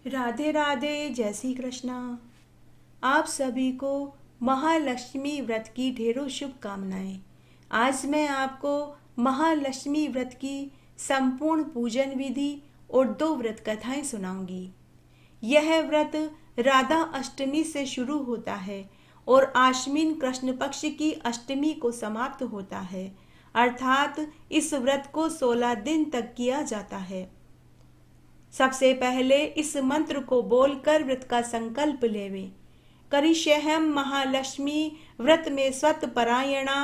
राधे राधे, जय श्री कृष्णा। आप सभी को महालक्ष्मी व्रत की ढेरों शुभकामनाएं। आज मैं आपको महालक्ष्मी व्रत की संपूर्ण पूजन विधि और 2 व्रत कथाएं सुनाऊंगी। यह व्रत राधा अष्टमी से शुरू होता है और आश्विन कृष्ण पक्ष की अष्टमी को समाप्त होता है, अर्थात इस व्रत को 16 दिन तक किया जाता है। सबसे पहले इस मंत्र को बोलकर व्रत का संकल्प लेवे। करिष्यहम महालक्ष्मी व्रत में स्वत परायणा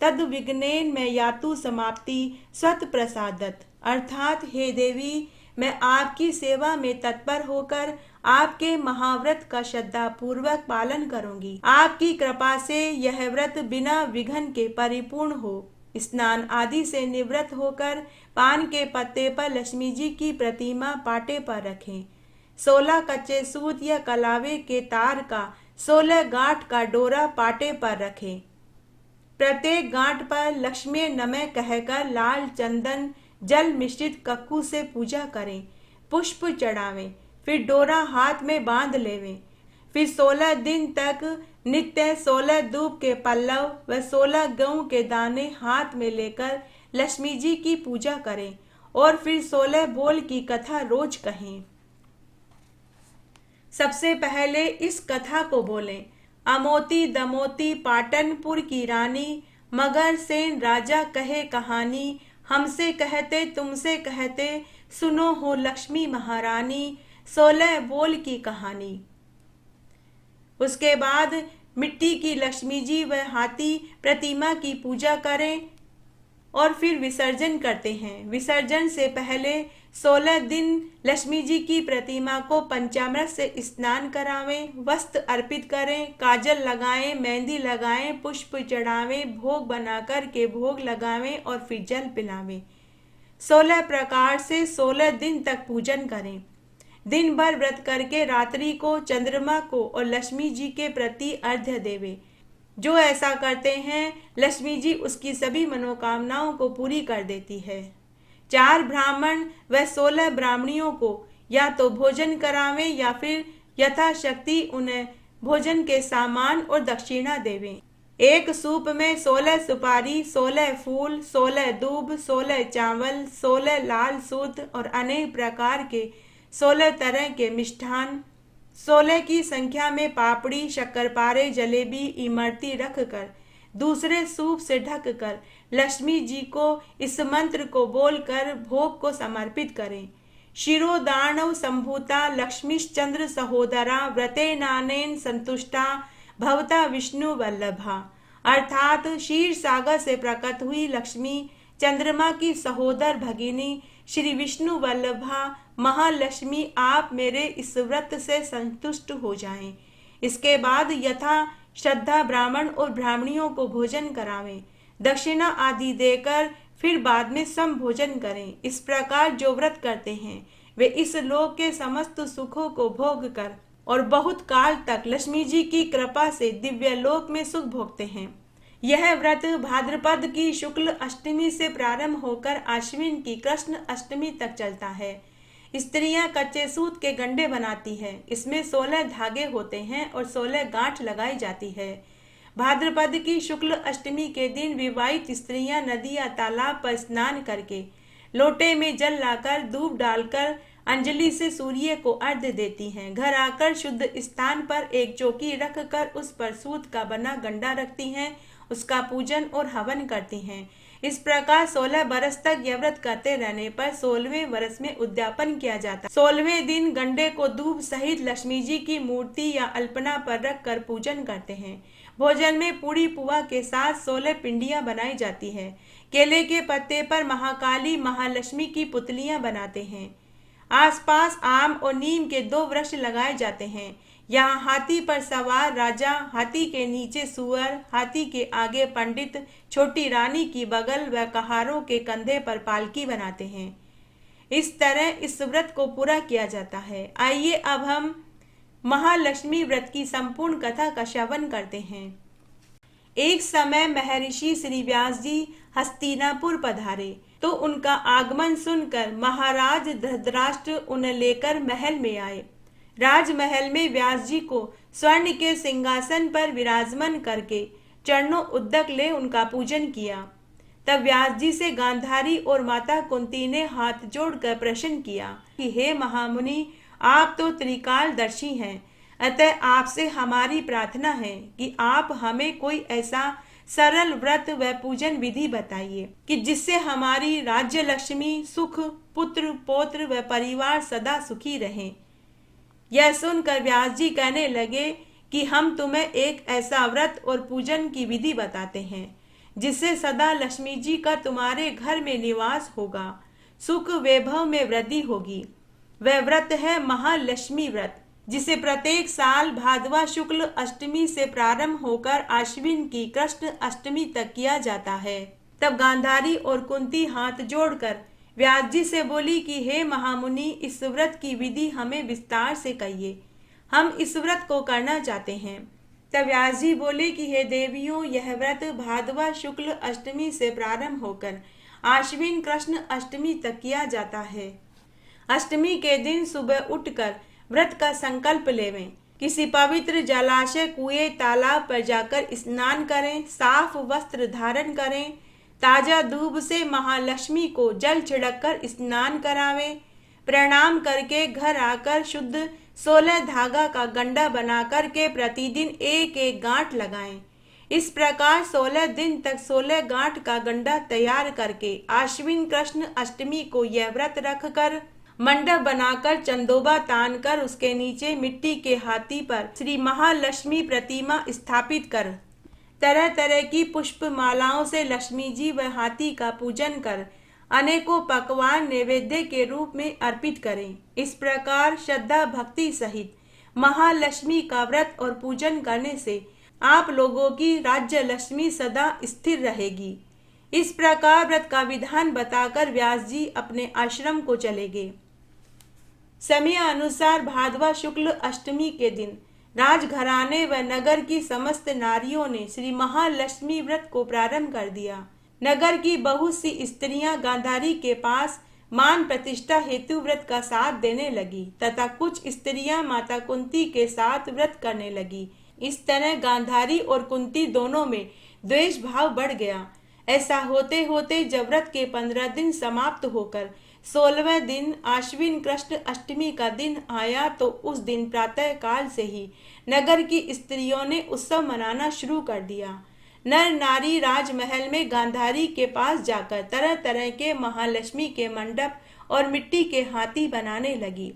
तद विघ्नेन में यातु समाप्ति स्वत प्रसादत, अर्थात हे देवी, मैं आपकी सेवा में तत्पर होकर आपके महाव्रत का श्रद्धा पूर्वक पालन करूंगी। आपकी कृपा से यह व्रत बिना विघ्न के परिपूर्ण हो। स्नान आदि से निवृत्त होकर पान के पत्ते पर लक्ष्मी जी की प्रतिमा पाटे पर रखें। 16 कच्चे सूत या कलावे के तार का 16 गांठ का डोरा पाटे पर रखें। प्रत्येक गांठ पर लक्ष्मी नमः कहकर लाल चंदन जल मिश्रित कक्कू से पूजा करें, पुष्प चढ़ावें, फिर डोरा हाथ में बांध लेवें। फिर 16 दिन तक नित्य 16 दूब के पल्लव व 16 गेहूं के दाने हाथ में लेकर लक्ष्मी जी की पूजा करें और फिर 16 बोल की कथा रोज कहें। सबसे पहले इस कथा को बोलें। अमोती दमोती पाटनपुर की रानी, मगर सेन राजा कहे कहानी, हमसे कहते तुमसे कहते, सुनो हो लक्ष्मी महारानी, 16 बोल की कहानी। उसके बाद मिट्टी की लक्ष्मी जी व हाथी प्रतिमा की पूजा करें और फिर विसर्जन करते हैं। विसर्जन से पहले 16 दिन लक्ष्मी जी की प्रतिमा को पंचामृत से स्नान करावें, वस्त्र अर्पित करें, काजल लगाएं, मेहंदी लगाएं, पुष्प चढ़ावें, भोग बनाकर के भोग लगावें और फिर जल पिलावें। 16 प्रकार से 16 दिन तक पूजन करें। दिन भर व्रत करके रात्रि को चंद्रमा को और लक्ष्मी जी के प्रति अर्घ्य देवे। जो ऐसा करते हैं लक्ष्मी जी उसकी सभी मनोकामनाओं को पूरी कर देती है। 4 ब्राह्मण व 16 ब्राह्मणियों को या तो भोजन करावें या फिर यथाशक्ति उन्हें भोजन के सामान और दक्षिणा देवें। एक सूप में 16 सुपारी, 16 फूल, 16 दूब, 16 चावल, 16 लाल सूत और अनेक प्रकार के 16 तरह के मिष्ठान, 16 की संख्या में पापड़ी, शक्करपारे, जलेबी, इमरती रखकर दूसरे सूप से ढककर लक्ष्मी जी को इस मंत्र को बोलकर भोग को समर्पित करें। शिरोदानव संभूता लक्ष्मीश्चंद्र सहोदरा व्रते नानेन संतुष्टा भवता विष्णु वल्लभा, अर्थात क्षीर सागर से प्रकट हुई लक्ष्मी चंद्रमा की सहोदर भगिनी श्री विष्णु वल्लभा महालक्ष्मी आप मेरे इस व्रत से संतुष्ट हो जाएं। इसके बाद यथा श्रद्धा ब्राह्मण और ब्राह्मणियों को भोजन करावें, दक्षिणा आदि देकर फिर बाद में सम भोजन करें। इस प्रकार जो व्रत करते हैं वे इस लोक के समस्त सुखों को भोग कर और बहुत काल तक लक्ष्मी जी की कृपा से दिव्य लोक में सुख भोगते हैं। यह व्रत भाद्रपद की शुक्ल अष्टमी से प्रारंभ होकर आश्विन की कृष्ण अष्टमी तक चलता है। स्त्रियां कच्चे सूत के गंडे बनाती है। इसमें 16 धागे होते हैं और 16 गांठ लगाई जाती है। भाद्रपद की शुक्ल अष्टमी के दिन विवाहित स्त्रियां नदी या तालाब पर स्नान करके लोटे में जल लाकर दूब डालकर अंजलि से सूर्य को अर्घ्य देती हैं। घर आकर शुद्ध स्थान पर एक चौकी रखकर उस पर सूत का बना गंडा रखती हैं, उसका पूजन और हवन करती हैं। इस प्रकार 16 बरस तक यह व्रत करते रहने पर 16वें वर्ष में उद्यापन किया जाता है। 16वें दिन गंडे को दूब सहित लक्ष्मी जी की मूर्ति या अल्पना पर रखकर पूजन करते हैं। भोजन में पूरी पुआ के साथ 16 पिंडियां बनाई जाती है। केले के पत्ते पर महाकाली महालक्ष्मी की पुतलियां बनाते हैं। आसपास आम और नीम के 2 वृक्ष लगाए जाते हैं। यहाँ हाथी पर सवार राजा, हाथी के नीचे सुअर, हाथी के आगे पंडित, छोटी रानी की बगल व कहारों के कंधे पर पालकी बनाते हैं। इस तरह इस व्रत को पूरा किया जाता है। आइए अब हम महालक्ष्मी व्रत की संपूर्ण कथा का श्रवण करते हैं। एक समय महर्षि श्री व्यास जी हस्तिनापुर पधारे तो उनका आगमन सुनकर महाराज धृतराष्ट्र उन्हें लेकर महल में आए। राजमहल में व्यास जी को स्वर्ण के सिंहासन पर विराजमान करके चरणों उद्दक ले उनका पूजन किया। तब व्यास जी से गांधारी और माता कुंती ने हाथ जोड़कर प्रश्न किया कि हे महामुनि, आप तो त्रिकालदर्शी हैं, अतः आपसे हमारी प्रार्थना है कि आप हमें कोई ऐसा सरल व्रत व पूजन विधि बताइए कि जिससे हमारी राज्य लक्ष्मी, सुख, पुत्र पौत्र व परिवार सदा सुखी रहें। यह सुनकर व्यास जी कहने लगे कि हम तुम्हें एक ऐसा व्रत और पूजन की विधि बताते हैं जिससे सदा लक्ष्मी जी का तुम्हारे घर में निवास होगा, सुख वैभव में वृद्धि होगी। वह व्रत है महालक्ष्मी व्रत, जिसे प्रत्येक साल भादवा शुक्ल अष्टमी से प्रारंभ होकर आश्विन की कृष्ण अष्टमी तक किया जाता है। तब गांधारी और कुंती हाथ जोड़कर व्यास जी से बोली कि हे महामुनि, इस व्रत की विधि हमें विस्तार से कहिए, हम इस व्रत को करना चाहते हैं। तब व्यास जी बोले कि हे देवियों, यह व्रत भादवा शुक्ल अष्टमी से प्रारंभ होकर आश्विन कृष्ण अष्टमी तक किया जाता है। अष्टमी के दिन सुबह उठकर व्रत का संकल्प लेवें, किसी पवित्र जलाशय, कुएं, तालाब पर जाकर स्नान करें, साफ वस्त्र धारण करें, ताजा दूब से महालक्ष्मी को जल छिड़ककर स्नान करावें, प्रणाम करके घर आकर शुद्ध 16 धागा का गंडा बनाकर के प्रतिदिन एक एक गांठ लगाएं। इस प्रकार 16 दिन तक 16 गांठ का गंडा तैयार करके आश्विन कृष्ण अष्टमी को यह व्रत रखकर मंडप बनाकर चंदोबा तान कर उसके नीचे मिट्टी के हाथी पर श्री महालक्ष्मी प्रतिमा स्थापित कर तरह तरह की पुष्प मालाओं से लक्ष्मी जी व हाथी का पूजन कर अनेकों पकवान नैवेद्य के रूप में अर्पित करें। इस प्रकार श्रद्धा भक्ति सहित महालक्ष्मी का व्रत और पूजन करने से आप लोगों की राज्य लक्ष्मी सदा स्थिर रहेगी। इस प्रकार व्रत का विधान बताकर व्यास जी अपने आश्रम को चले गए। समय अनुसार भादवा शुक्ल अष्टमी के दिन राजघराने व नगर की समस्त नारियों ने श्री महालक्ष्मी व्रत को प्रारंभ कर दिया। नगर की बहुत सी स्त्रियां गांधारी के पास मान प्रतिष्ठा हेतु व्रत का साथ देने लगी तथा कुछ स्त्रियां माता कुंती के साथ व्रत करने लगी। इस तरह गांधारी और कुंती दोनों में द्वेष भाव बढ़ गया। ऐसा होते होते जब व्रत के 15 दिन समाप्त होकर 16वें दिन आश्विन कृष्ण अष्टमी का दिन आया तो उस दिन प्रातः काल से ही नगर की स्त्रियों ने उत्सव मनाना शुरू कर दिया। नर नारी राजमहल में गांधारी के पास जाकर तरह तरह के महालक्ष्मी के मंडप और मिट्टी के हाथी बनाने लगी।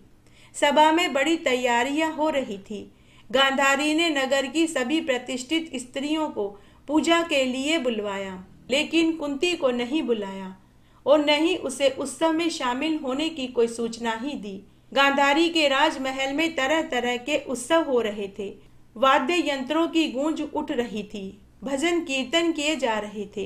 सभा में बड़ी तैयारियां हो रही थी। गांधारी ने नगर की सभी प्रतिष्ठित स्त्रियों को पूजा के लिए बुलवाया, लेकिन कुंती को नहीं बुलाया और न ही उसे उत्सव में शामिल होने की कोई सूचना ही दी। गांधारी के राजमहल में तरह तरह के उत्सव हो रहे थे। वाद्य यंत्रों की गूंज उठ रही थी, भजन कीर्तन किए जा रहे थे।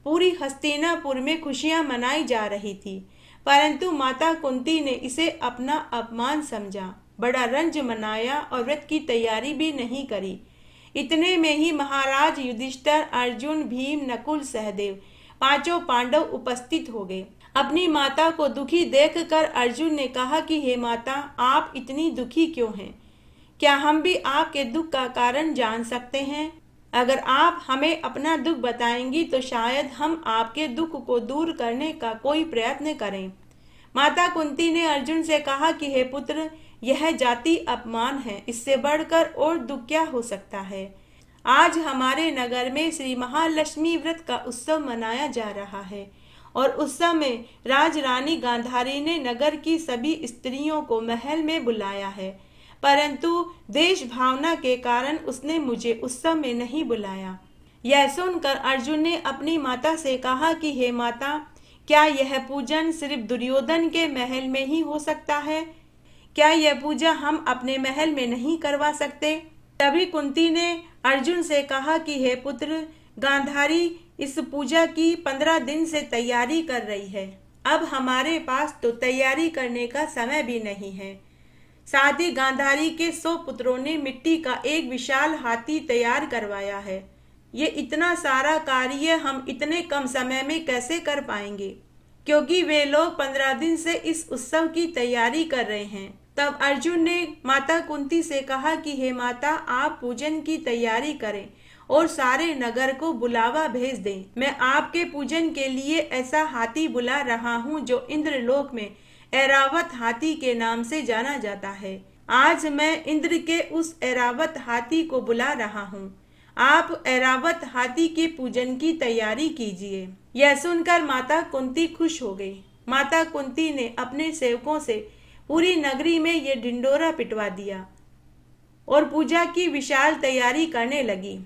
पूरी हस्तिनापुर में खुशियां मनाई जा रही थी, परंतु माता कुंती ने इसे अपना अपमान समझा, बड़ा रंज मनाया और व्रत की तैयारी भी नहीं करी। इतने में ही महाराज युधिष्ठिर, अर्जुन, भीम, नकुल, सहदेव पांचों पांडव उपस्थित हो गए। अपनी माता को दुखी देखकर अर्जुन ने कहा कि हे माता, आप इतनी दुखी क्यों हैं? क्या हम भी आपके दुख का कारण जान सकते हैं? अगर आप हमें अपना दुख बताएंगी तो शायद हम आपके दुख को दूर करने का कोई प्रयत्न करें। माता कुंती ने अर्जुन से कहा कि हे पुत्र, यह जाति अपमान है, इससे बढ़कर और दुख क्या हो सकता है। आज हमारे नगर में श्री महालक्ष्मी व्रत का उत्सव मनाया जा रहा है और उत्सव में राजरानी गांधारी ने नगर की सभी स्त्रियों को महल में बुलाया है, परंतु देश भावना के कारण उसने मुझे उत्सव में नहीं बुलाया। यह सुनकर अर्जुन ने अपनी माता से कहा कि हे माता, क्या यह पूजन सिर्फ दुर्योधन के महल में ही हो सकता है? क्या यह पूजा हम अपने महल में नहीं करवा सकते? तभी कुंती ने अर्जुन से कहा कि हे पुत्र, गांधारी इस पूजा की 15 दिन से तैयारी कर रही है। अब हमारे पास तो तैयारी करने का समय भी नहीं है। साथ ही गांधारी के 100 पुत्रों ने मिट्टी का एक विशाल हाथी तैयार करवाया है। ये इतना सारा कार्य हम इतने कम समय में कैसे कर पाएंगे, क्योंकि वे लोग 15 दिन से इस उत्सव की तैयारी कर रहे हैं। तब अर्जुन ने माता कुंती से कहा कि हे माता, आप पूजन की तैयारी करें और सारे नगर को बुलावा भेज दें। मैं आपके पूजन के लिए ऐसा हाथी बुला रहा हूँ जो इंद्रलोक में ऐरावत हाथी के नाम से जाना जाता है। आज मैं इंद्र के उस ऐरावत हाथी को बुला रहा हूँ। आप ऐरावत हाथी के पूजन की तैयारी कीजिए। यह सुनकर माता कुंती खुश हो गई। माता कुंती ने अपने सेवकों से पूरी नगरी में ये ढिंडोरा पिटवा दिया और पूजा की विशाल तैयारी करने लगी।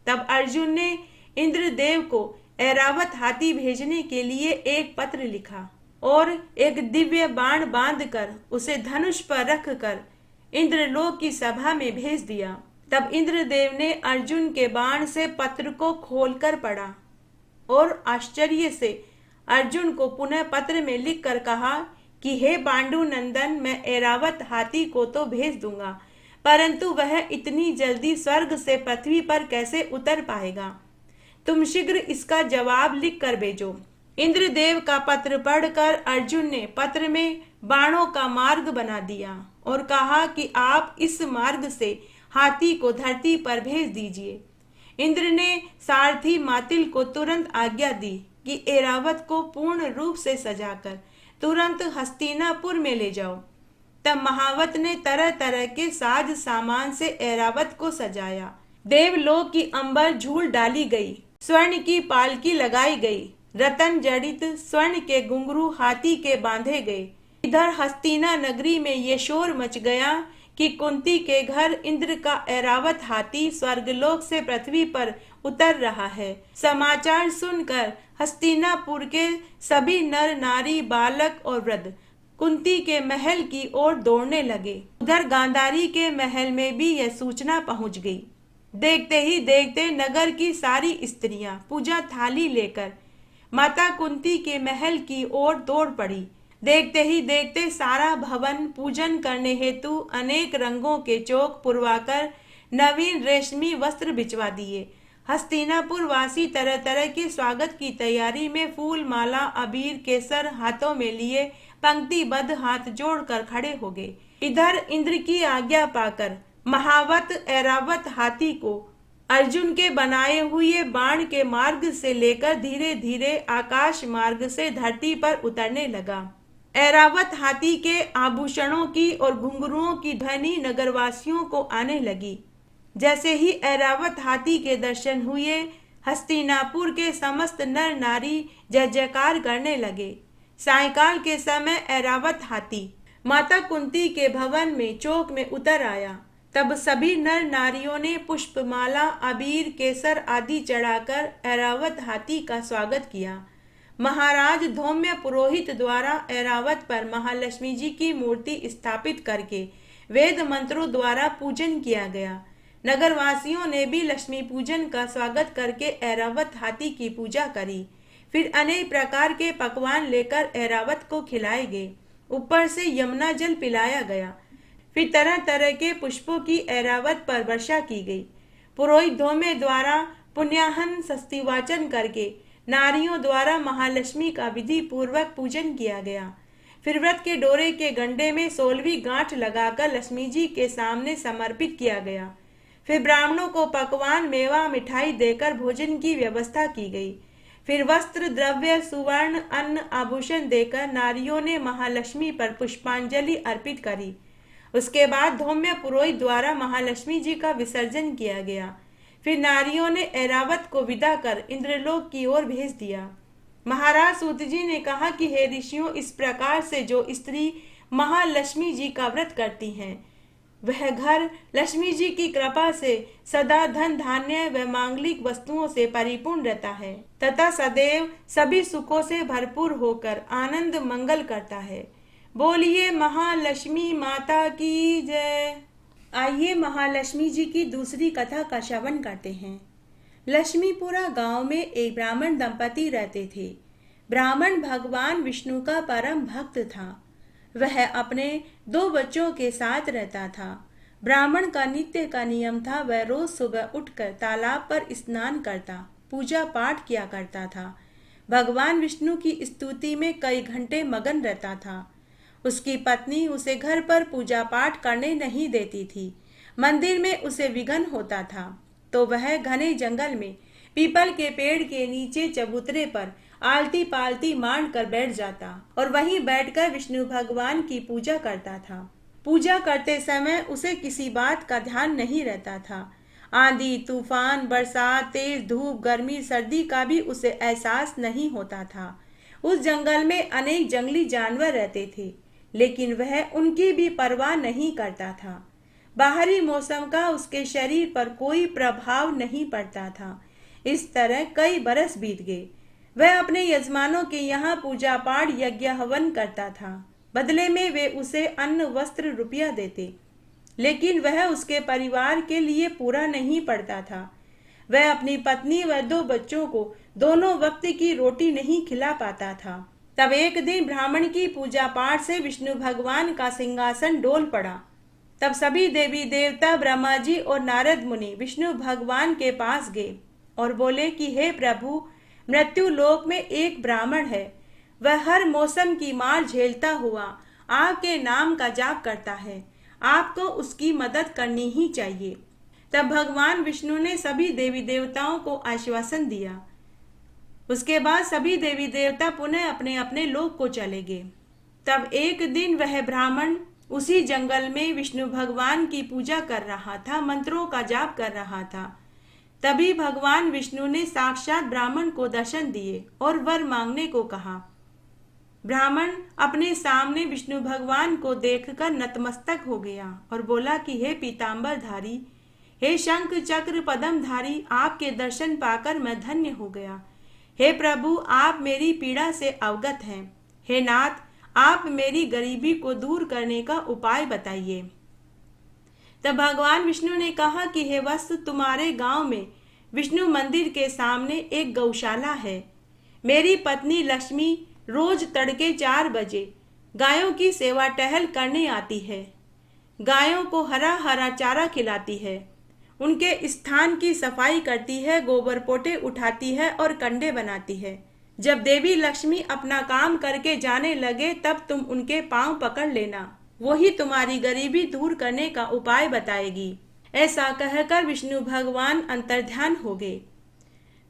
तब अर्जुन ने इंद्रदेव को ऐरावत हाथी भेजने के लिए एक पत्र लिखा और एक दिव्य बाण बांधकर उसे धनुष पर रखकर इंद्रलोक की सभा में भेज दिया। तब इंद्रदेव ने अर्जुन के बाण से पत्र को खोलकर पढ़ा और आश्चर्य से अर्जुन को पुनः पत्र में लिखकर कहा कि हे पांडु नंदन, मैं ऐरावत हाथी को तो भेज दूंगा, परंतु वह इतनी जल्दी स्वर्ग से पृथ्वी पर कैसे उतर पाएगा। तुम शीघ्र इसका जवाब लिख कर भेजो। इंद्रदेव का पत्र पढ़कर अर्जुन ने पत्र में बाणों का मार्ग बना दिया और कहा कि आप इस मार्ग से हाथी को धरती पर भेज दीजिए। इंद्र ने सारथी मातिल को तुरंत आज्ञा दी कि ऐरावत को पूर्ण रूप से सजाकर तुरंत हस्तिनापुर में ले जाओ। तब महावत ने तरह तरह के साज सामान से ऐरावत को सजाया। देवलोक की अंबर झूल डाली गई, स्वर्ण की पालकी लगाई गई, रतन जड़ित स्वर्ण के घुंघरू हाथी के बांधे गए। इधर हस्तिना नगरी में ये शोर मच गया कि कुंती के घर इंद्र का ऐरावत हाथी स्वर्गलोक से पृथ्वी पर उतर रहा है। समाचार सुनकर हस्तिनापुर के सभी नर नारी, बालक और वृद्ध कुंती के महल की ओर दौड़ने लगे। उधर गांधारी के महल में भी यह सूचना पहुंच गई। देखते ही देखते नगर की सारी स्त्रियां पूजा थाली लेकर माता कुंती के महल की ओर दौड़ पड़ी। देखते ही देखते सारा भवन पूजन करने हेतु अनेक रंगों के चौक पुरवाकर नवीन रेशमी वस्त्र बिछवा दिए। हस्तिनापुर वासी तरह तरह के स्वागत की तैयारी में फूल, माला, अबीर, केसर हाथों में लिए पंक्तिबद्ध हाथ जोड़कर खड़े हो गए। इधर इंद्र की आज्ञा पाकर महावत ऐरावत हाथी को अर्जुन के बनाए हुए बाण के मार्ग से लेकर धीरे धीरे आकाश मार्ग से धरती पर उतरने लगा। ऐरावत हाथी के आभूषणों की और घुंघरुओं की ध्वनि नगरवासियों को आने लगी। जैसे ही ऐरावत हाथी के दर्शन हुए, हस्तिनापुर के समस्त नर नारी जय जयकार करने लगे। सायंकाल के समय ऐरावत हाथी माता कुंती के भवन में चौक में उतर आया। तब सभी नर नारियों ने पुष्पमाला, अबीर, केसर आदि चढ़ाकर ऐरावत हाथी का स्वागत किया। महाराज धौम्य पुरोहित द्वारा ऐरावत पर महालक्ष्मी जी की मूर्ति स्थापित करके वेद मंत्रों द्वारा पूजन किया गया। नगरवासियों ने भी लक्ष्मी पूजन का स्वागत करके ऐरावत हाथी की पूजा करी। फिर अनेक प्रकार के पकवान लेकर ऐरावत को खिलाए गए। ऊपर से यमुना जल पिलाया गया। फिर तरह तरह के पुष्पों की ऐरावत पर वर्षा की गई। पुरोहित धौम्य द्वारा पुण्याहन सस्तिवाचन करके नारियों द्वारा महालक्ष्मी का विधि पूर्वक पूजन किया गया। फिर व्रत के डोरे के गंडे में 16वीं गांठ लगाकर लक्ष्मी जी के सामने समर्पित किया गया। फिर ब्राह्मणों को पकवान, मेवा, मिठाई देकर भोजन की व्यवस्था की गई। फिर वस्त्र, द्रव्य, सुवर्ण, अन्न, आभूषण देकर नारियों ने महालक्ष्मी पर पुष्पांजलि अर्पित करी। उसके बाद धौम्य पुरोहित द्वारा महालक्ष्मी जी का विसर्जन किया गया। फिर नारियों ने ऐरावत को विदा कर इंद्रलोक की ओर भेज दिया। महाराज सूत जी ने कहा कि हे ऋषियों, इस प्रकार से जो स्त्री महालक्ष्मी जी का व्रत करती हैं, वह घर लक्ष्मी जी की कृपा से सदा धन धान्य व मांगलिक वस्तुओं से परिपूर्ण रहता है तथा सदैव सभी सुखों से भरपूर होकर आनंद मंगल करता है। बोलिए महालक्ष्मी माता की जय। आइए महालक्ष्मी जी की दूसरी कथा का श्रवण करते हैं। लक्ष्मीपुरा गांव में एक ब्राह्मण दंपति रहते थे। ब्राह्मण भगवान विष्णु का परम भक्त था। वह अपने 2 बच्चों के साथ रहता था। ब्राह्मण का नित्य का नियम था, वह रोज सुबह उठकर तालाब पर स्नान करता, पूजा पाठ किया करता था। भगवान विष्णु की स्तुति में कई घंटे मगन रहता था। उसकी पत्नी उसे घर पर पूजा पाठ करने नहीं देती थी। मंदिर में उसे विघ्न होता था, तो वह घने जंगल में पीपल के पेड़ के नीचे चबूतरे पर आलती पालती मांड कर बैठ जाता और वहीं बैठकर विष्णु भगवान की पूजा करता था। पूजा करते समय उसे किसी बात का ध्यान नहीं रहता था। आंधी तूफान, बरसात, तेज धूप, गर्मी, सर्दी का भी उसे एहसास नहीं होता था। उस जंगल में अनेक जंगली जानवर रहते थे, लेकिन वह उनकी भी परवाह नहीं करता था। बाहरी मौसम का उसके शरीर पर कोई प्रभाव नहीं पड़ता था। इस तरह कई बरस बीत गए। वह अपने यजमानों के यहाँ पूजा पाठ यज्ञ हवन करता था। बदले में वे उसे अन्न वस्त्र रुपया देते, लेकिन वह उसके परिवार के लिए पूरा नहीं पड़ता था। वह अपनी पत्नी व 2 बच्चों को दोनों वक्त की रोटी नहीं खिला पाता था। तब एक दिन ब्राह्मण की पूजा पाठ से विष्णु भगवान का सिंहासन डोल पड़ा। तब सभी देवी देवता, ब्रह्मा जी और नारद मुनि विष्णु भगवान के पास गए और बोले कि हे प्रभु, मृत्यु लोक में एक ब्राह्मण है। वह हर मौसम की मार झेलता हुआ आपके नाम का जाप करता है। आपको उसकी मदद करनी ही चाहिए। तब भगवान विष्णु ने सभी देवी देवताओं को आश्वासन दिया। उसके बाद सभी देवी देवता पुनः अपने अपने लोक को चले गए। तब एक दिन वह ब्राह्मण उसी जंगल में विष्णु भगवान की पूजा कर रहा था, मंत्रों का जाप कर रहा था। तभी भगवान विष्णु ने साक्षात ब्राह्मण को दर्शन दिए और वर मांगने को कहा। ब्राह्मण अपने सामने विष्णु भगवान को देखकर नतमस्तक हो गया और बोला कि हे पीतांबर धारी, हे शंख चक्र पद्म धारी, आपके दर्शन पाकर मैं धन्य हो गया। हे प्रभु, आप मेरी पीड़ा से अवगत हैं। हे नाथ, आप मेरी गरीबी को दूर करने का उपाय बताइए। तब भगवान विष्णु ने कहा कि हे वत्स, तुम्हारे गांव में विष्णु मंदिर के सामने एक गौशाला है। मेरी पत्नी लक्ष्मी रोज तड़के 4 बजे गायों की सेवा टहल करने आती है। गायों को हरा हरा चारा खिलाती है, उनके स्थान की सफाई करती है, गोबर पोटे उठाती है और कंडे बनाती है। जब देवी लक्ष्मी अपना काम करके जाने लगे तब तुम उनके पांव पकड़ लेना, वही तुम्हारी गरीबी दूर करने का उपाय बताएगी। ऐसा कहकर विष्णु भगवान अंतर्ध्यान हो गए।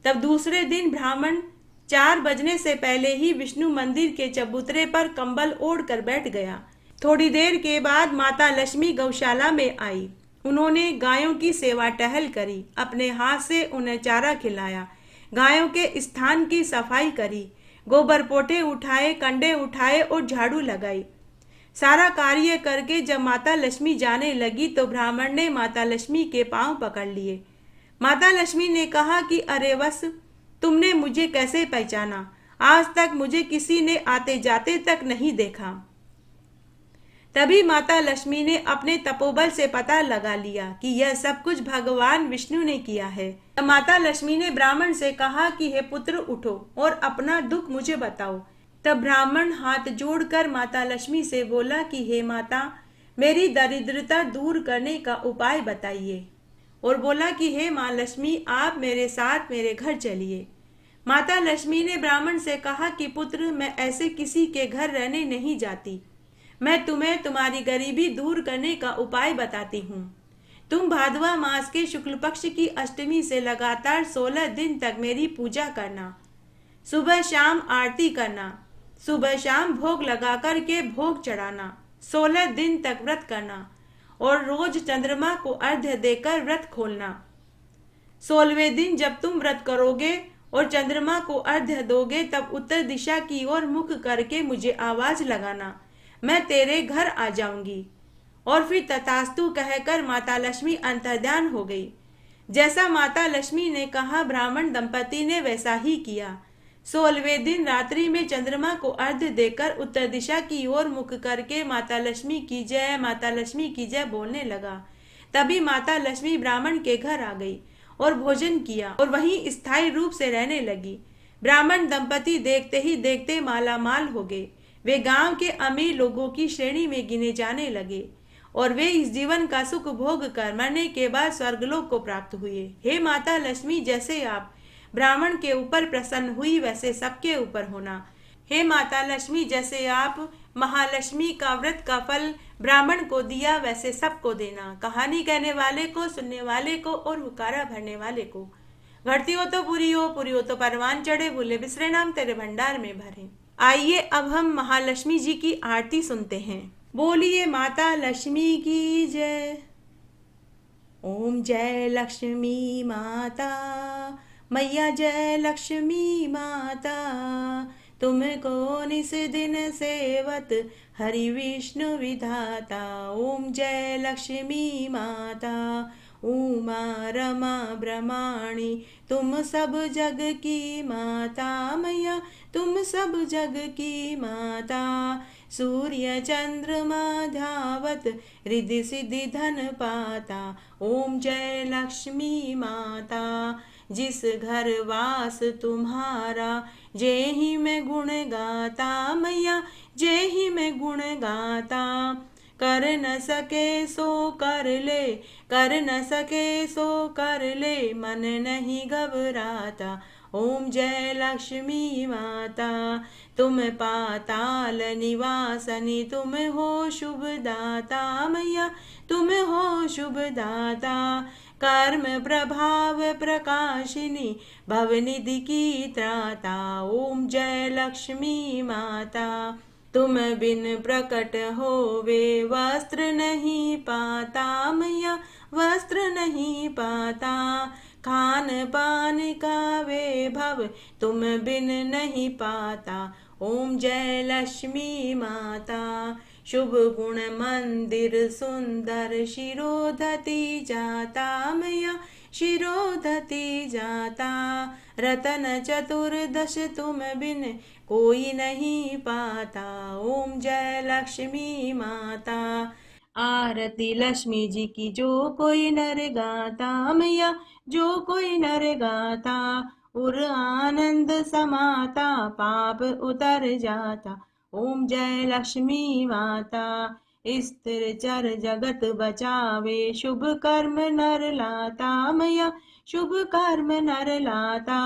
तब दूसरे दिन ब्राह्मण 4 बजने से पहले ही विष्णु मंदिर के चबूतरे पर कंबल ओढ़ कर बैठ गया। थोड़ी देर के बाद माता लक्ष्मी गौशाला में आई। उन्होंने गायों की सेवा टहल करी, अपने हाथ से उन्हें चारा खिलाया, गायों के स्थान की सफाई करी, गोबर पोटे उठाए, कंडे उठाए और झाड़ू लगाई। सारा कार्य करके जब माता लक्ष्मी जाने लगी तो ब्राह्मण ने माता लक्ष्मी के पांव पकड़ लिए। माता लक्ष्मी ने कहा कि अरे वत्स, तुमने मुझे कैसे पहचाना? आज तक मुझे किसी ने आते जाते तक नहीं देखा। तभी माता लक्ष्मी ने अपने तपोबल से पता लगा लिया कि यह सब कुछ भगवान विष्णु ने किया है। तब माता लक्ष्मी ने ब्राह्मण से कहा कि हे पुत्र, उठो और अपना दुख मुझे बताओ। तब ब्राह्मण हाथ जोड़कर माता लक्ष्मी से बोला कि हे माता, मेरी दरिद्रता दूर करने का उपाय बताइए। और बोला कि हे माँ लक्ष्मी, आप मेरे साथ मेरे घर चलिए। माता लक्ष्मी ने ब्राह्मण से कहा कि पुत्र, मैं ऐसे किसी के घर रहने नहीं जाती। मैं तुम्हें तुम्हारी गरीबी दूर करने का उपाय बताती हूँ। तुम भादवा मास के शुक्ल पक्ष की अष्टमी से लगातार 16 दिन तक मेरी पूजा करना। सुबह शाम आरती करना, सुबह शाम भोग लगा कर के भोग चढ़ाना, 16 दिन तक व्रत करना और रोज चंद्रमा को अर्घ्य देकर व्रत खोलना। 16वें दिन जब तुम व्रत करोगे और चंद्रमा को अर्घ्य दोगे तब उत्तर दिशा की ओर मुख करके मुझे आवाज लगाना, मैं तेरे घर आ जाऊंगी। और फिर तथास्तु कहकर माता लक्ष्मी अंतर्ध्यान हो गई। जैसा माता लक्ष्मी ने कहा, ब्राह्मण दंपति ने वैसा ही किया। 16वें दिन रात्रि में चंद्रमा को अर्घ्य देकर उत्तर दिशा की ओर मुख करके माता लक्ष्मी की जय, माता लक्ष्मी की जय बोलने लगा। तभी माता लक्ष्मी ब्राह्मण के घर आ गई और भोजन किया और वहीं स्थायी रूप से रहने लगी। ब्राह्मण दंपति देखते ही देखते माला माल हो गए। वे गांव के अमीर लोगों की श्रेणी में गिने जाने लगे और वे इस जीवन का सुख भोग कर मरने के बाद स्वर्गलोक को प्राप्त हुए। हे माता लक्ष्मी, जैसे आप ब्राह्मण के ऊपर प्रसन्न हुई वैसे सबके ऊपर होना। हे माता लक्ष्मी, जैसे आप महालक्ष्मी का व्रत का फल ब्राह्मण को दिया, वैसे सबको देना। कहानी कहने वाले को, सुनने वाले को और हुकारा भरने वाले को। घटती हो तो पूरी हो तो परवान चढ़े, भूले बिसरे नाम तेरे भंडार में भरे। आइए अब हम महालक्ष्मी जी की आरती सुनते हैं। बोलिए माता लक्ष्मी की जय। ओम जय लक्ष्मी माता, मैया जय लक्ष्मी माता, तुमको निस दिन सेवत हरि विष्णु विधाता। ओम जय लक्ष्मी माता, उमा रमा ब्रह्माणी, तुम सब जग की माता। मैया तुम सब जग की माता। सूर्य चंद्रमा धावत, रिद्धि सिद्धि धन पाता। ओम जय लक्ष्मी माता, जिस घर वास तुम्हारा, जे ही मैं गुण गाता। मैया जे ही मैं गुण गाता। कर न सके सो कर ले, कर न सके सो कर ले, मन नहीं घबराता। ओम जय लक्ष्मी माता, तुम पाताल निवासनी, तुम हो शुभ दाता। मैया तुम हो शुभ दाता। कर्म प्रभाव प्रकाशिनी, भवनिधि की त्राता। ओम जय लक्ष्मी माता, तुम बिन प्रकट होवे, वस्त्र नहीं पाता। मैया वस्त्र नहीं पाता। खान पान का वैभव, तुम बिन नहीं पाता। ओम जय लक्ष्मी माता, शुभ गुण मंदिर सुंदर, शिरोधति जाता। मैया शिरोधति जाता। रतन चतुर्दश तुम बिन कोई नहीं पाता। ओम जय लक्ष्मी माता, आरती लक्ष्मी जी की जो कोई नर गाता। मैया जो कोई नर गाता, उर आनंद समाता, पाप उतर जाता। ओम जय लक्ष्मी माता, स्थिर चर जगत बचावे, शुभ कर्म नर लाता। मैया शुभ कर्म नर लाता।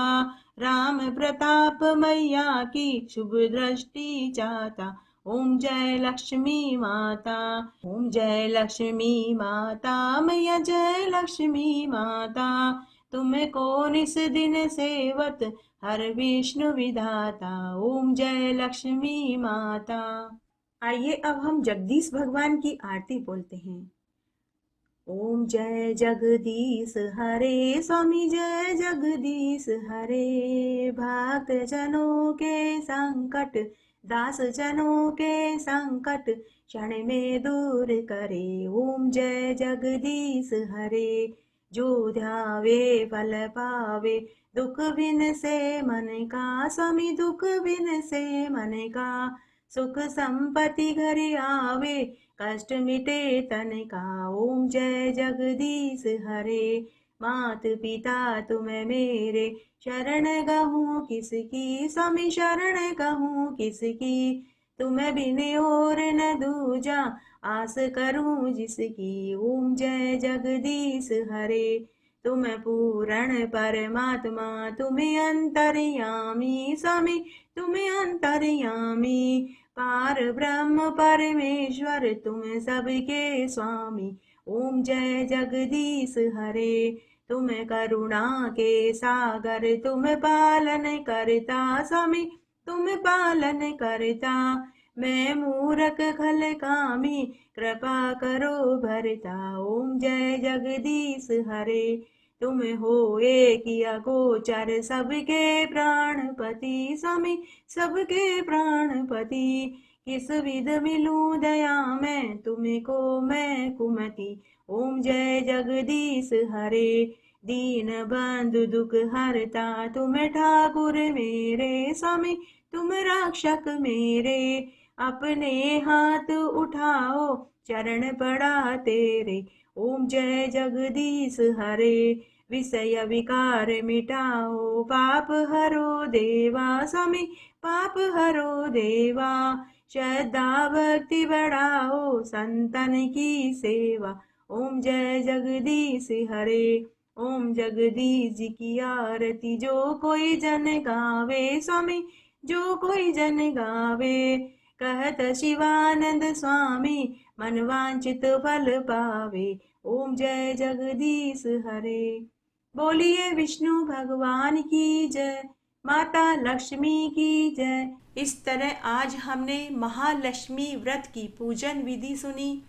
राम प्रताप मैया की शुभ दृष्टि चाहता। ओम जय लक्ष्मी माता, ओम जय लक्ष्मी माता, मैया जय लक्ष्मी माता, तुमको निस दिन सेवत हर विष्णु विधाता। ओम जय लक्ष्मी माता। आइए अब हम जगदीश भगवान की आरती बोलते हैं। ओम जय जगदीश हरे, स्वामी जय जगदीश हरे, भक्त जनों के संकट, दास जनों के संकट, क्षण में दूर करे। ओम जय जगदीश हरे, जो ध्यावे फल पावे, दुख बिन से मन का। स्वामी दुख बिन से मन का, सुख संपत्ति घर आवे, कष्ट मिटे तन का। ओम जय जगदीश हरे, मात पिता तुम मेरे, शरण गहूँ किसकी। स्वामी शरण गहूँ किसकी, तुम बिन और न दूजा, आस करूं जिसकी। ओम जय जगदीश हरे, तुम पूर्ण परमात्मा, तुम अंतर्यामी। स्वामी तुम अंतर्यामी, पार ब्रह्म परमेश्वर, तुम सबके स्वामी। ओम जय जगदीश हरे, तुम करुणा के सागर, तुम पालन करता। स्वामी तुम पालन करता, मैं मूरख खल कामी, कृपा करो भरता। ओम जय जगदीश हरे, तुम हो एक अगोचर, सबके प्राणपति। स्वामी सबके प्राणपति, किस विध मिलूं दया मैं, तुमको मैं कुमति। ओम जय जगदीश हरे, दीन बंधु दुख हरता, तुम ठाकुर मेरे। स्वामी तुम रक्षक मेरे, अपने हाथ उठाओ, चरण पड़ा तेरे। ओम जय जगदीश हरे, विषय विकार मिटाओ, पाप हरो देवा। स्वामी पाप हरो देवा, श्रद्धा भक्ति बढ़ाओ, संतन की सेवा। ओम जय जगदीश हरे, ओम जगदीश जी की आरती जो कोई जन गावे। स्वामी जो कोई जन गावे। कहत शिवानंद स्वामी, मन वांछित फल पावे। ओम जय जगदीश हरे। बोलिए विष्णु भगवान की जय, माता लक्ष्मी की जय। इस तरह आज हमने महालक्ष्मी व्रत की पूजन विधि सुनी,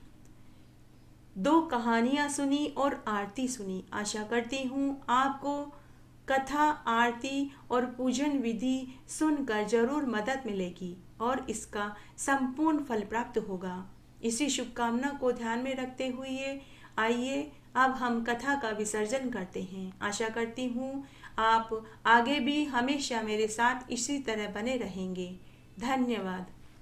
2 कहानियाँ सुनी और आरती सुनी। आशा करती हूँ आपको कथा, आरती और पूजन विधि सुनकर जरूर मदद मिलेगी और इसका संपूर्ण फल प्राप्त होगा। इसी शुभकामना को ध्यान में रखते हुए आइए अब हम कथा का विसर्जन करते हैं। आशा करती हूँ आप आगे भी हमेशा मेरे साथ इसी तरह बने रहेंगे। धन्यवाद।